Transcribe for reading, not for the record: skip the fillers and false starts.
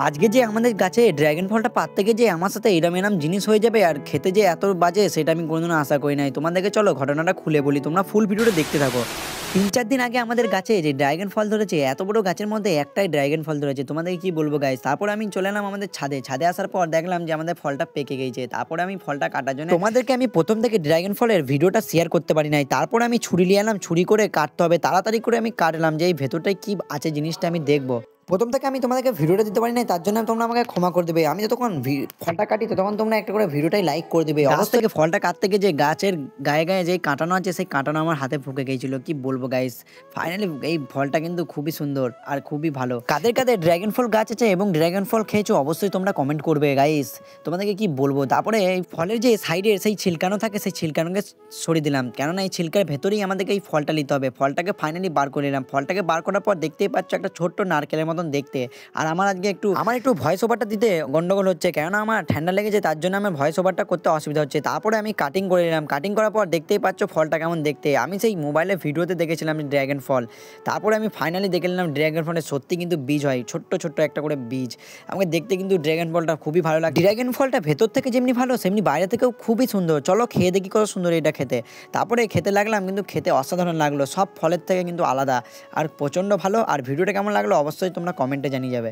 আজকে যে আমাদের গাছে ড্রাগন ফলটা পাড়তে গিয়ে যে আমার সাথে এরম জিনিস হয়ে যাবে আর খেতে যে এত বাজে সেটা আমি কোনোদিনও আশা করি নাই। তোমাদেরকে চলো ঘটনাটা খুলে বলি, তোমরা ফুল ভিডিওটা দেখতে থাকো। ৩-৪ দিন আগে আমাদের গাছে যে ড্রাগন ফল ধরেছে, এত বড় গাছের মধ্যে একটাই ড্রাগন ফল ধরেছে। তোমাদেরকে কি বলবো গাইস। তারপর আমি চলে এলাম আমাদের ছাদে আসার পর দেখলাম যে আমাদের ফলটা পেকে গেছে। তারপরে আমি ফলটা কাটার জন্য তোমাদেরকে আমি প্রথম থেকে ড্রাগন ফলের ভিডিওটা শেয়ার করতে পারি নাই। তারপর আমি ছুরি নিয়ে এলাম, ছুরি করে কাটতে হবে, তাড়াতাড়ি করে আমি কাটলাম যে এই ভেতরটায় কি আছে জিনিসটা আমি দেখবো। প্রথম থেকে আমি তোমাদেরকে ভিডিওটা দিতে পারি নাই, তার জন্য তোমরা আমাকে ক্ষমা করে দেবে। আমি যতক্ষণ ফলটা কাটি তখন তোমরা একটা করে ভিডিওটাই লাইক করে দেবে। অবস্থা থেকে ফলটা কাটতে গিয়ে যে গাছের গায়ে যে কাঁটানো আছে সেই কাঁটানো আমার হাতে ফুকে গিয়েছিল। কি বলবো গাইস, ফাইনালি এই ফলটা কিন্তু খুবই সুন্দর আর খুবই ভালো। কাদের কাদের ড্রাগন ফল গাছ আছে এবং ড্রাগন ফল খেয়েছো অবশ্যই তোমরা কমেন্ট করবে গাইস। তোমাদেরকে কি বলবো। তারপরে এই ফলের যে সাইডে সেই ছিলকানো থাকে সেই ছিলকানোকে সরিয়ে দিলাম, কেননা এই ছিলকার ভেতরেই আমাদেরকে এই ফলটা নিতে হবে। ফলটাকে ফাইনালি বার করে নিলাম। ফলটাকে বার করার পর দেখতেই পাচ্ছ একটা ছোট্ট নারকেলের মতন দেখতে। আর আমার একটু ভয়েস ওভারটা দিতে গন্ডগোল হচ্ছে, কেননা আমার ঠান্ডা লেগেছে, তার জন্য আমার ভয়েস ওভারটা করতে অসুবিধা হচ্ছে। তারপরে আমি কাটিং করে নিলাম। কাটিং করার পর দেখতেই পাচ্ছ ফলটা কেমন দেখতে। আমি সেই মোবাইলে ভিডিওতে দেখেছিলাম ড্রাগন ফল, তারপরে আমি ফাইনালি দেখে নিলাম ড্রাগন ফলের সত্যি কিন্তু বীজ হয়, ছোট্ট ছোট্ট একটা করে বীজ। আমাকে দেখতে কিন্তু ড্রাগন ফলটা খুবই ভালো লাগে। ড্রাগন ফলটা ভেতর থেকে যেমনি ভালো সেমনি বাইরে থেকেও খুবই সুন্দর। চলো খেয়ে দেখি কত সুন্দর এটা খেতে। তারপরে খেতে লাগলাম, কিন্তু খেতে অসাধারণ লাগলো, সব ফলের থেকে কিন্তু আলাদা আর প্রচণ্ড ভালো। আর ভিডিওটা কেমন লাগলো অবশ্যই তোমরা কমেন্টে জানিয়ে যাবে।